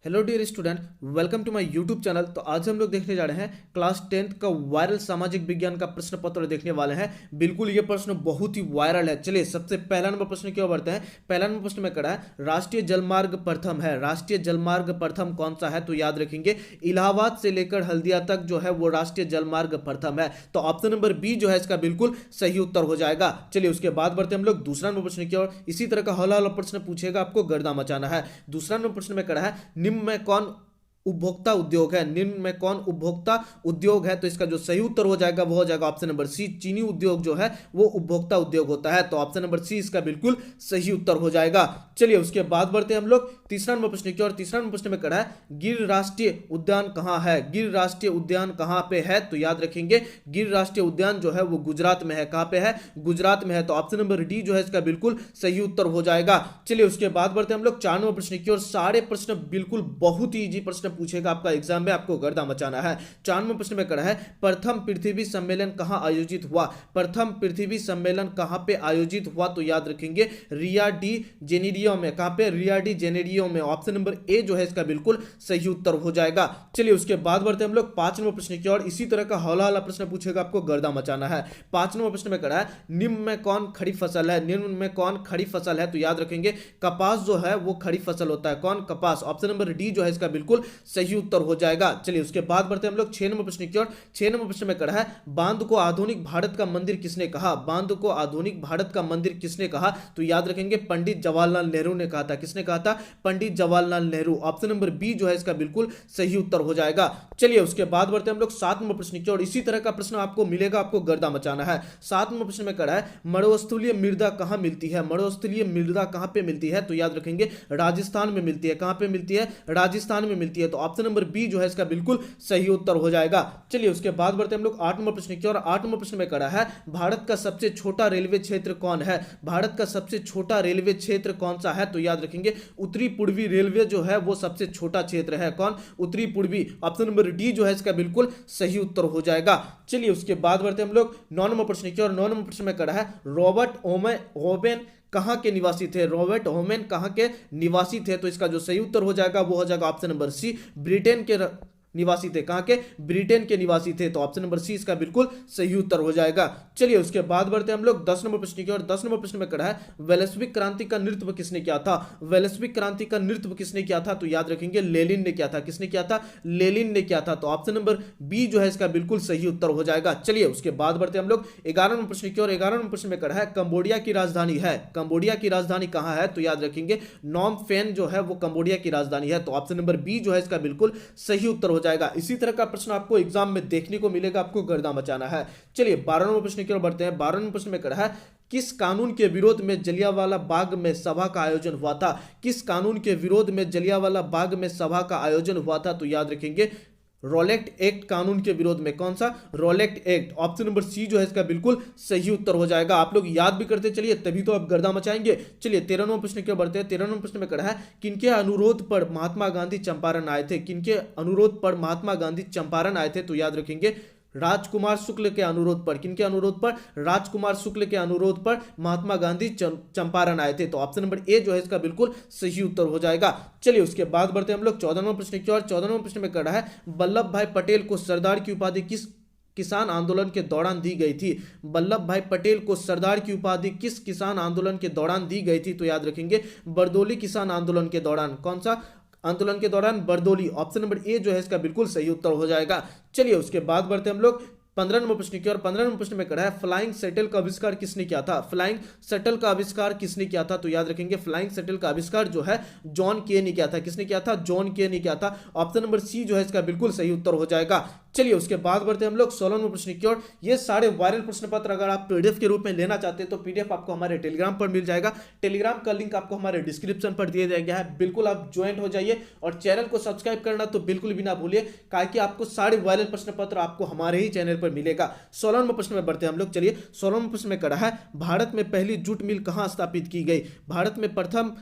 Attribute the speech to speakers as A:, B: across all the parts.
A: Hello dear student, welcome to my YouTube channel. तो आज हम लोग देखने जा रहे हैं क्लास 10th का वायरल सामाजिक विज्ञान का प्रश्न पत्र देखने वाले हैं। बिल्कुल ये प्रश्न बहुत ही वायरल है। चलिए सबसे पहला नंबर प्रश्न की ओर बढ़ते हैं। पहला नंबर प्रश्न में करा है राष्ट्रीय जलमार्ग प्रथम है। राष्ट्रीय जलमार्ग प्रथम कौन सा है? तो याद रखेंगे इलाहाबाद से लेकर हल्दिया तक जो है वो राष्ट्रीय जलमार्ग प्रथम है। तो ऑप्शन नंबर बी जो है इसका बिल्कुल सही उत्तर हो जाएगा। चलिए उसके बाद बढ़ते हम लोग दूसरा नंबर प्रश्न की ओर। इसी तरह का हौला हौला प्रश्न पूछेगा, आपको गर्दा मचाना है। दूसरा नंबर प्रश्न में करा है निम्न में कौन उपभोक्ता उद्योग है? निम्न में कौन उपभोक्ता उद्योग है? तो इसका जो सही उत्तर हो जाएगा वो हो जाएगा ऑप्शन नंबर सी। चीनी उद्योग जो है वो उपभोक्ता उद्योग होता है। तो ऑप्शन नंबर सी इसका बिल्कुल सही उत्तर हो जाएगा। चलिए उसके बाद बढ़ते हैं हम लोग तीसरा नंबर प्रश्न की ओर। तीसरा नंबर प्रश्न में करा है गिर राष्ट्रीय उद्यान कहां है? गिर राष्ट्रीय उद्यान कहां पे है? तो याद रखेंगे गिर राष्ट्रीय उद्यान जो है वो गुजरात में है। कहां पे है? गुजरात में है। तो ऑप्शन नंबर डी जो है इसका बिल्कुल सही उत्तर हो जाएगा। चलिए उसके बाद बढ़ते हैं हम लोग 4 नंबर प्रश्न की ओर। सारे प्रश्न बिल्कुल बहुत ही इजी प्रश्न पूछेगा आपका एग्जाम में, आपको गर्दा मचाना है। 4 नंबर प्रश्न में करा है प्रथम पृथ्वी सम्मेलन कहां आयोजित हुआ? प्रथम पृथ्वी सम्मेलन कहां पे आयोजित हुआ? तो याद रखेंगे रिया डी जेनेरियो में। कहां पे? रिया डी जेनेरियो में। ऑप्शन नंबर ए जो है इसका बिल्कुल सही उत्तर हो जाएगा। चलिए उसके बाद बढ़ते हम लोग 5 नंबर प्रश्न की ओर। इसी तरह का हौला हौला प्रश्न पूछेगा, आपको गर्दा मचाना है। 5 नंबर प्रश्न में करा है निम्न में कौन खड़ी फसल है? निम्न में कौन खड़ी फसल है? तो याद रखेंगे कपास जो है वो खड़ी फसल होता है। कौन? कपास। ऑप्शन नंबर डी जो है इसका बिल्कुल सही उत्तर हो जाएगा। चलिए उसके बाद बढ़ते हम लोग 6 नंबर प्रश्न की ओर। 6 नंबर प्रश्न में करा है बांध को आधुनिक भारत का मंदिर किसने कहा? बांध को आधुनिक भारत का मंदिर किसने कहा? तो याद रखेंगे पंडित जवाहरलाल नेहरू ने कहा था। किसने कहा था? Pandit Jawaharlal Nehru. Option number B जो है इसका बिल्कुल सही उत्तर हो जाएगा। चलिए उसके बाद बढ़ते हम लोग 7 नंबर प्रश्न की ओर। इसी तरह का प्रश्न आपको मिलेगा, आपको गर्दा मचाना है। 7 नंबर प्रश्न में करा है मरुस्थलीय मृदा कहां मिलती है? मरुस्थलीय मृदा कहां पे मिलती है? तो याद रखेंगे राजस्थान में मिलती है। कहां पे मिलती है? राजस्थान में मिलती है। तो ऑप्शन नंबर बी जो है इसका बिल्कुल सही उत्तर हो जाएगा। चलिए उसके बाद बढ़ते हम लोग 8 नंबर प्रश्न की ओर। 8 नंबर प्रश्न में करा है भारत का सबसे छोटा रेलवे क्षेत्र कौन है? भारत का सबसे छोटा रेलवे क्षेत्र कौन सा है? तो याद रखेंगे उत्तरी पूर्वी रेलवे जो है वो सबसे छोटा क्षेत्र है। कौन? उत्तरी पूर्वी। ऑप्शन नंबर डी जो है इसका बिल्कुल सही उत्तर हो जाएगा। चलिए उसके बाद बढ़ते हम लोग 9 नंबर प्रश्न की ओर। 9 नंबर प्रश्न में करा है रॉबर्ट ओवेन कहां के निवासी थे? रॉबर्ट ओवेन कहां के निवासी थे? तो इसका जो सही उत्तर हो जाएगा वो हो जाएगा ऑप्शन नंबर सी। ब्रिटेन के निवासी थे। कहां के? ब्रिटेन के निवासी थे। तो ऑप्शन नंबर सी इसका बिल्कुल सही उत्तर हो जाएगा। चलिए उसके बाद बढ़ते हम लोग 10 नंबर प्रश्न की ओर। 10 नंबर प्रश्न में करा है वैश्विक क्रांति का नेतृत्व किसने किया था? वैश्विक क्रांति का नेतृत्व किसने किया था? तो याद रखेंगे लेनिन ने किया था। किसने किया था? लेनिन ने किया था। तो ऑप्शन नंबर बी जो है इसका बिल्कुल सही उत्तर हो जाएगा। चलिए उसके बाद बढ़ते हम लोग 11 नंबर प्रश्न की ओर। 11 नंबर प्रश्न में करा है कंबोडिया की राजधानी है। कंबोडिया की राजधानी कहां है? तो याद रखेंगे नॉम फेन जो है वो कंबोडिया की राजधानी है। तो ऑप्शन नंबर बी जो है इसका बिल्कुल सही उत्तर हो जाएगा। इसी तरह का प्रश्न आपको एग्जाम में देखने को मिलेगा, आपको गर्दा मचाना है। चलिए 12 नंबर प्रश्न की ओर बढ़ते हैं। 12 नंबर प्रश्न में करा है किस कानून के विरोध में जलियांवाला बाग में सभा का आयोजन हुआ था? किस कानून के विरोध में जलियांवाला बाग में सभा का आयोजन हुआ था? तो याद रखेंगे रॉलेट एक्ट कानून के विरोध में। कौन सा? Rowlatt act. Option number C जो है इसका बिल्कुल सही उत्तर हो जाएगा। आप लोग याद भी करते चलिए, तभी तो आप गर्दा मचाएंगे। चलिए 13 नंबर प्रश्न की ओर बढ़ते हैं। 13 नंबर प्रश्न में करा है किनके अनुरोध पर महात्मा गांधी चंपारण आए थे? किनके अनुरोध पर महात्मा गांधी चंपारण आए थे? तो याद रखेंगे राजकुमार शुक्ल के अनुरोध पर। किनके अनुरोध पर? राजकुमार शुक्ल के अनुरोध पर महात्मा गांधी चंपारण आए थे। तो ऑप्शन नंबर ए जो है इसका बिल्कुल सही उत्तर हो जाएगा। चलिए उसके बाद बढ़ते हम लोग 14 नंबर प्रश्न की ओर। 14 नंबर प्रश्न में करा है वल्लभ भाई पटेल को सरदार की उपाधि किस किसान आंदोलन के दौरान दी गई थी? वल्लभ भाई पटेल को सरदार की उपाधि किस किसान आंदोलन के दौरान दी गई थी? तो याद रखेंगे बरदौली किसान आंदोलन के दौरान। कौन सा आंदोलन के दौरान? बरदौली। ऑप्शन नंबर ए जो है इसका बिल्कुल सही उत्तर हो जाएगा। चलिए उसके बाद बढ़ते हम लोग 15 नंबर प्रश्न की ओर। 15 नंबर प्रश्न में करा है फ्लाइंग शटल का आविष्कार किसने किया था? फ्लाइंग शटल का आविष्कार किसने किया था? तो याद रखेंगे फ्लाइंग शटल का आविष्कार जो है जॉन के ने किया था। किसने किया था? जॉन के ने किया था। ऑप्शन नंबर सी जो है इसका बिल्कुल सही उत्तर हो जाएगा। चलिए उसके बाद बढ़ते हम लोग 16 नंबर प्रश्न की ओर। ये सारे वायरल प्रश्न पत्र अगर आप पीडीएफ के रूप में लेना चाहते हैं तो पीडीएफ आपको हमारे टेलीग्राम पर मिल जाएगा। टेलीग्राम का लिंक आपको हमारे डिस्क्रिप्शन पर दिया गया है, बिल्कुल आप ज्वाइन हो जाइए और चैनल को सब्सक्राइब करना तो बिल्कुल भी ना भूलिए, ताकि आपको सारे वायरल प्रश्न पत्र आपको हमारे ही चैनल पर मिलेगा। 16 नंबर प्रश्न में बढ़ते हैं हम लोग। चलिए 16 नंबर प्रश्न में करा है भारत में पहली जूट मिल कहां स्थापित की गई? भारत में प्रथम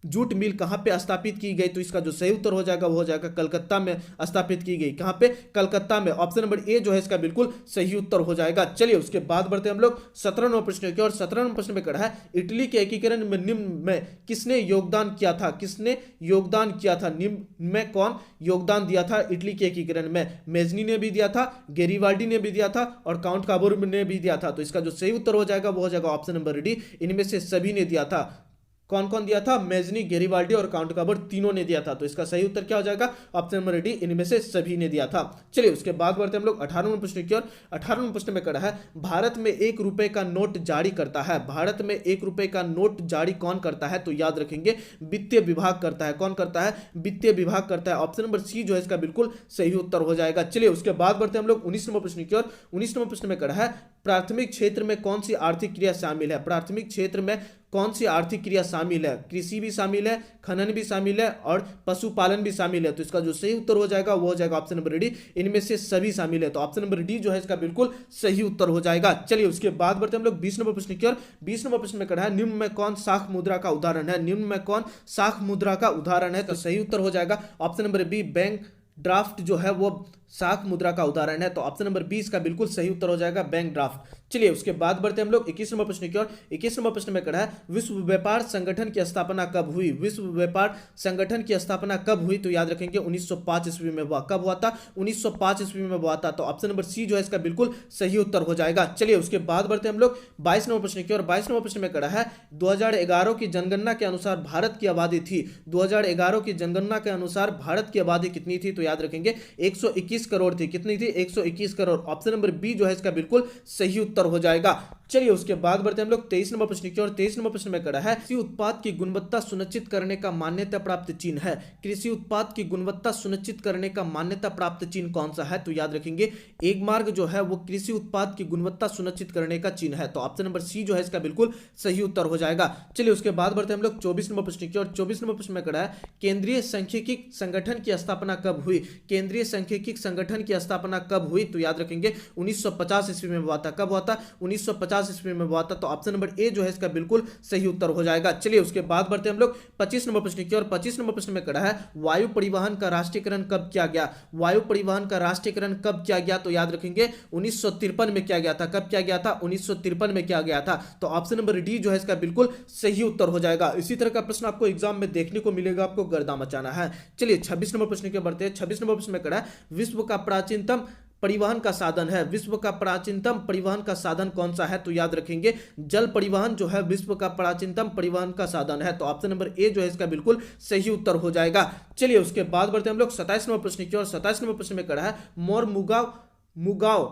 A: जूट मिल कहाँ पे स्थापित की गई? तो इसका जो सही उत्तर हो जाएगा वो हो जाएगा कलकत्ता में स्थापित की गई। कहाँ पे? कलकत्ता में। ऑप्शन नंबर ए जो है इसका बिल्कुल सही उत्तर हो जाएगा। चलिए उसके बाद बढ़ते हम लोग 17वें प्रश्न की और 17वें प्रश्न में कहा है इटली के एकीकरण में निम्न में किसने योगदान किया था? किसने योगदान किया था? निम्न में कौन योगदान दिया था इटली के एकीकरण में? मेजनी ने भी दिया था, गेरिबाल्डी ने भी दिया था और काउंट काबोर ने भी दिया था। तो इसका जो सही उत्तर हो जाएगा वो हो जाएगा ऑप्शन नंबर डी, इनमें से सभी ने दिया था। कौन कौन दिया था? मेजनी, गेरिबाल्डी और काउंट काबर तीनों ने दिया था। तो इसका सही उत्तर क्या हो जाएगा? ऑप्शन नंबर डी, इनमें से सभी ने दिया था। चलिए उसके बाद बढ़ते हम लोग 18वें प्रश्न की ओर। 18वें प्रश्न में कहा है भारत में 1 रुपए का नोट जारी करता है। भारत में 1 रुपए का नोट जारी कौन करता है? तो याद रखेंगे वित्तीय विभाग करता है। कौन करता है? वित्तीय विभाग करता है। ऑप्शन नंबर सी जो है इसका बिल्कुल सही उत्तर हो जाएगा। चलिए उसके बाद बढ़ते हम लोग 19वें प्रश्न की ओर। 19वें प्रश्न में कहा है प्राथमिक क्षेत्र में कौन सी आर्थिक क्रिया शामिल है? प्राथमिक क्षेत्र में कौन सी आर्थिक क्रिया शामिल है? कृषि भी शामिल है, खनन भी शामिल है और पशुपालन भी शामिल है। तो इसका जो सही उत्तर हो जाएगा वो हो जाएगा ऑप्शन नंबर डी, इनमें से सभी शामिल है। तो ऑप्शन नंबर डी जो है इसका बिल्कुल सही उत्तर हो जाएगा। चलिए उसके बाद बढ़ते हम लोग 20 नंबर प्रश्न की ओर। 20 नंबर प्रश्न में कहा है निम्न में कौन शाख मुद्रा का उदाहरण है? निम्न में कौन शाख मुद्रा का उदाहरण है? तो सही उत्तर हो जाएगा option number B, bank draft जो है वो शाख मुद्रा का उदाहरण है। तो ऑप्शन नंबर 20 का बिल्कुल सही उत्तर हो जाएगा बैंक ड्राफ्ट। चलिए उसके बाद बढ़ते हम लोग 21 नंबर प्रश्न की ओर। 21 नंबर प्रश्न में कहा है विश्व व्यापार संगठन की स्थापना कब हुई? विश्व व्यापार संगठन की स्थापना कब हुई? तो याद रखेंगे 1905 ईस्वी में हुआ। कब हुआ था? 1905 ईस्वी में हुआ था। तो ऑप्शन नंबर सी जो है इसका बिल्कुल सही उत्तर हो जाएगा। चलिए उसके बाद बढ़ते हम लोग 22 नंबर प्रश्न की ओर। 22 नंबर प्रश्न में कहा है 2011 की जनगणना के अनुसार भारत की आबादी थी। 2011 की जनगणना के अनुसार भारत की आबादी कितनी थी? तो याद रखेंगे 121 करोड़ थी। कितनी थी? 121 करोड़। ऑप्शन नंबर बी जो है इसका बिल्कुल सही उत्तर हो जाएगा। चलिए उसके बाद बढ़ते हम लोग 23 नंबर प्रश्न की ओर। 23 नंबर प्रश्न में कहा है कृषि उत्पाद की गुणवत्ता सुनिश्चित करने का मान्यता प्राप्त चिन्ह है। कृषि उत्पाद की गुणवत्ता सुनिश्चित करने का मान्यता प्राप्त चिन्ह कौन सा है? तो याद रखेंगे एक मार्ग जो है वो कृषि उत्पाद की गुणवत्ता सुनिश्चित करने का चिन्ह है। तो ऑप्शन नंबर सी जो है इसका बिल्कुल सही उत्तर हो जाएगा। चलिए उसके बाद बढ़ते हम लोग 24 नंबर प्रश्न की ओर। 24 नंबर प्रश्न में कहा है केंद्रीय सांख्यिकी संगठन की स्थापना कब हुई? केंद्रीय सांख्यिकी संगठन की स्थापना कब हुई? तो याद रखेंगे 1950 ईस्वी में हुआ था। कब हुआ था? 1950 ईस्वी में हुआ था। तो ऑप्शन नंबर ए जो है इसका बिल्कुल सही उत्तर हो जाएगा। चलिए उसके बाद बढ़ते हम लोग 25 नंबर प्रश्न की ओर। 25 नंबर प्रश्न में कहा है वायु परिवहन का राष्ट्रीयकरण कब किया गया? वायु परिवहन का राष्ट्रीयकरण कब किया गया? तो याद रखेंगे 1953 में किया गया था। कब किया गया था? 1953 में किया गया था। तो ऑप्शन नंबर डी जो है इसका बिल्कुल सही उत्तर हो जाएगा। इसी तरह का प्रश्न आपको एग्जाम में देखने को मिलेगा, आपको गर्दा मचाना है। चलिए 26 नंबर प्रश्न के बढ़ते हैं। 26 नंबर प्रश्न में कहा है विश्व का प्राचीनतम परिवहन का साधन है। विश्व का प्राचीनतम परिवहन का साधन कौन सा है? तो याद रखेंगे जल परिवहन जो है विश्व का प्राचीनतम परिवहन का साधन है। तो ऑप्शन नंबर ए जो है इसका बिल्कुल सही उत्तर हो जाएगा। चलिए उसके बाद बढ़ते हम लोग 27 नंबर प्रश्न की ओर। 27 नंबर प्रश्न में कहा है मोर मुगाव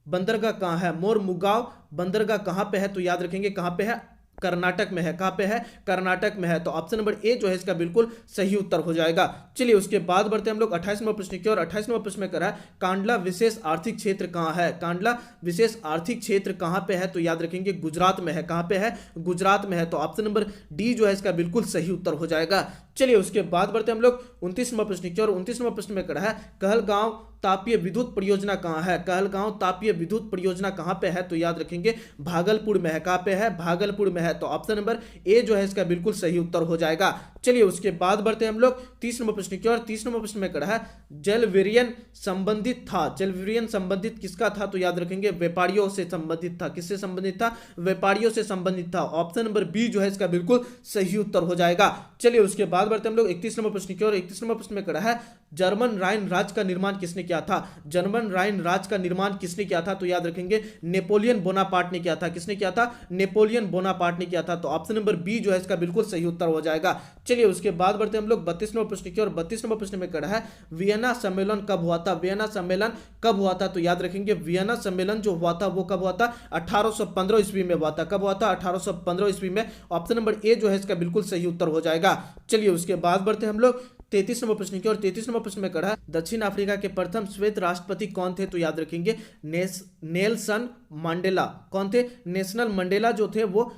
A: बंदरगाह कहाँ है? मोर मुगाव बंदरगाह कहाँ पे है? तो याद रखेंगे कहाँ पे है? कर्नाटक में है। कहां पे है? कर्नाटक में है। तो ऑप्शन नंबर ए जो है इसका बिल्कुल सही उत्तर हो जाएगा। चलिए उसके बाद बढ़ते हम लोग 28 नंबर प्रश्न की ओर। 28 नंबर प्रश्न में कह रहा है कांडला विशेष आर्थिक क्षेत्र कहां है? कांडला विशेष आर्थिक क्षेत्र कहां पे है? तो याद रखेंगे गुजरात में है। कहां पे है? गुजरात में है। तो ऑप्शन नंबर डी जो है इसका बिल्कुल सही उत्तर हो जाएगा। चलिए उसके बाद बढ़ते हम लोग 29 नंबर प्रश्न की ओर। 29 नंबर प्रश्न में कह रहा है कहलगांव तापीय विद्युत परियोजना कहां है? कहलगांव तापीय विद्युत परियोजना कहां पे है? तो याद रखेंगे भागलपुर में है। कहां पे है? भागलपुर में है। तो ऑप्शन नंबर ए जो है इसका बिल्कुल सही उत्तर हो जाएगा। चलिए उसके बाद बढ़ते हम लोग 30 नंबर प्रश्न की ओर। 30 नंबर प्रश्न में कहा है जल विरयन संबंधित था। जल विरयन संबंधित किसका था? तो याद रखेंगे व्यापारियों से संबंधित था। किससे संबंधित था? व्यापारियों से संबंधित था। ऑप्शन नंबर बी जो है इसका बिल्कुल सही उत्तर हो जाएगा। चलिए उसके बाद बढ़ते हम लोग 31 नंबर प्रश्न की ओर। 31 नंबर प्रश्न में कहा है जर्मन राइन राज्य का निर्माण किसने किया था? जर्मन राइन राज्य का निर्माण किसने किया था? तो याद रखेंगे नेपोलियन बोनापार्ट ने किया था। किसने किया था? नेपोलियन बोनापार्ट ने किया था। तो ऑप्शन नंबर बी जो है इसका बिल्कुल सही उत्तर हो जाएगा। चलिए उसके बाद बढ़ते हम लोग 32 नंबर प्रश्न की ओर। 32 नंबर प्रश्न में कहा है वियना सम्मेलन कब हुआ था? वियना सम्मेलन कब हुआ था? तो याद रखेंगे वियना सम्मेलन जो हुआ था वो कब हुआ था? 1815 ईस्वी में हुआ था। कब हुआ था? 1815 ईस्वी में। ऑप्शन नंबर ए जो है इसका बिल्कुल सही उत्तर हो जाएगा। चलिए उसके बाद बढ़ते हम लोग 33 नंबर प्रश्न की ओर। 33 नंबर प्रश्न में कहा दक्षिण अफ्रीका के प्रथम श्वेत राष्ट्रपति कौन थे? तो याद रखेंगे नेल्सन मंडेला। कौन थे? नेशनल मंडेला जो थे वो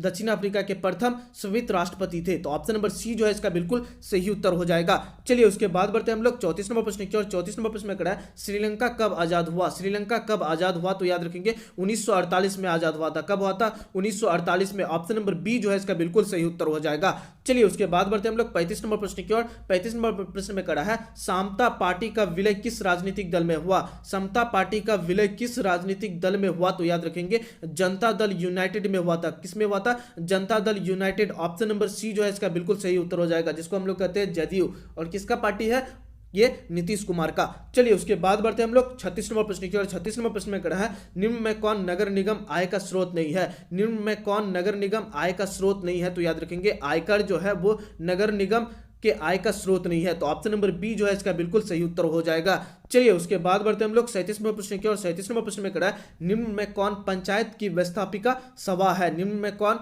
A: दक्षिण अफ्रीका के प्रथम श्वेत राष्ट्रपति थे। तो ऑप्शन नंबर सी जो है इसका बिल्कुल सही उत्तर हो जाएगा। चलिए उसके बाद बढ़ते हैं हम लोग 34 नंबर प्रश्न की ओर। 34 नंबर प्रश्न में करा है श्रीलंका कब आजाद हुआ। श्रीलंका कब आजाद हुआ, तो याद रखेंगे 1948 में आजाद हुआ था। कब हुआ था, 1948 में। ऑप्शन नंबर बी जो है इसका बिल्कुल सही उत्तर हो जाएगा। चलिए उसके बाद बढ़ते हैं हम लोग 35 नंबर प्रश्न की ओर। 35 नंबर प्रश्न में करा है समता पार्टी का विलय किस राजनीतिक दल में हुआ। समता पार्टी का विलय किस राजनीतिक दल में हुआ, तो याद रखेंगे जनता दल यूनाइटेड में हुआ था। किस में हुआ था, Janata Dal United. Option number C जो है इसका बिल्कुल सही उत्तर हो जाएगा, जिसको हम लोग कहते हैं जदयू। और किसका पार्टी है ये, नीतीश कुमार का। चलिए उसके बाद बढ़ते हैं हम लोग 36 नंबर प्रश्न की ओर। 36 नंबर प्रश्न में कहा है निम्न में कौन नगर निगम आय का स्रोत नहीं है। निम्न में कौन नगर निगम आय का स्रोत नहीं है, तो याद रखेंगे आयकर जो है वो नगर निगम के आय का स्रोत नहीं है। तो ऑप्शन नंबर बी जो है इसका बिल्कुल सही उत्तर हो जाएगा। चलिए उसके बाद बढ़ते हैं हम लोग 37 नंबर प्रश्न की ओर। 37 नंबर प्रश्न में कहा है निम्न में कौन पंचायत की व्यवस्थापिका सभा है। निम्न में कौन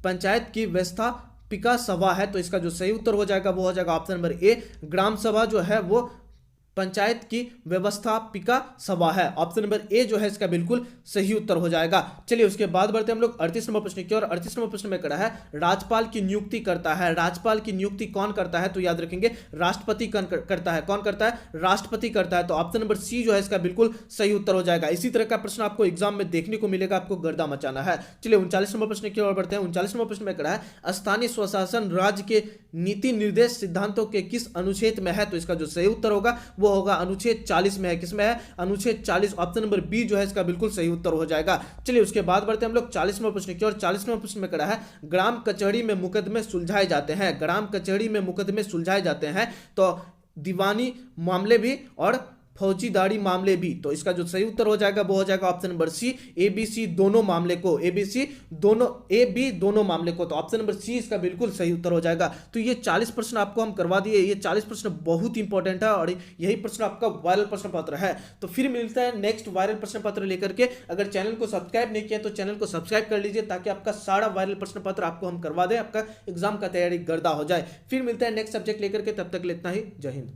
A: पंचायत की व्यवस्थापिका सभा है, तो इसका जो सही उत्तर हो जाएगा वो हो जाएगा ऑप्शन नंबर ए, ग्राम सभा जो है वो पंचायत की व्यवस्थापिका सभा है। ऑप्शन नंबर ए जो है इसका बिल्कुल सही उत्तर हो जाएगा। चलिए उसके बाद बढ़ते हैं हम लोग 38 नंबर प्रश्न की ओर। 38 नंबर प्रश्न में करा है राज्यपाल की नियुक्ति करता है। राज्यपाल की नियुक्ति कौन करता है, तो याद रखेंगे राष्ट्रपति करता है। कौन करता है, राष्ट्रपति करता है। तो ऑप्शन नंबर सी जो है इसका बिल्कुल सही उत्तर हो जाएगा। इसी तरह का प्रश्न आपको एग्जाम में देखने को मिलेगा, आपको गर्दा मचाना है। चलिए 39 नंबर प्रश्न की ओर बढ़ते हैं। 39 नंबर प्रश्न में करा है स्थानीय स्वशासन राज्य के नीति निर्देश सिद्धांतों के किस अनुच्छेद में है, तो इसका जो सही उत्तर होगा वो होगा अनुच्छेद 40 में है। किसमें है, अनुच्छेद 40। ऑप्शन नंबर बी जो है इसका बिल्कुल सही उत्तर हो जाएगा। चलिए उसके बाद बढ़ते हैं हम लोग 40 नंबर प्रश्न की ओर। 40 नंबर प्रश्न में करा है ग्राम कचहरी में मुकदमे सुलझाए जाते हैं। ग्राम कचहरी में मुकदमे सुलझाए जाते हैं तो दीवानी मामले भी और फौजीदारी मामले भी। तो इसका जो सही उत्तर हो जाएगा वो हो जाएगा option number C, A B C दोनों मामले को। ए बी सी दोनों, ए बी दोनों मामले को। तो ऑप्शन नंबर सी इसका बिल्कुल सही उत्तर हो जाएगा। तो ये 40 प्रश्न आपको हम करवा दिए। ये 40 प्रश्न बहुत इंपॉर्टेंट है और यही प्रश्न आपका वायरल प्रश्न पत्र है। तो फिर मिलता है नेक्स्ट वायरल प्रश्न पत्र लेकर के। अगर चैनल को सब्सक्राइब नहीं किया तो चैनल को सब्सक्राइब कर लीजिए, ताकि आपका सारा वायरल प्रश्न पत्र आपको हम करवा दें, आपका एग्जाम का तैयारी गर्दा हो जाए। फिर मिलता है नेक्स्ट सब्जेक्ट लेकर के, तब तक इतना ही। जय हिंद।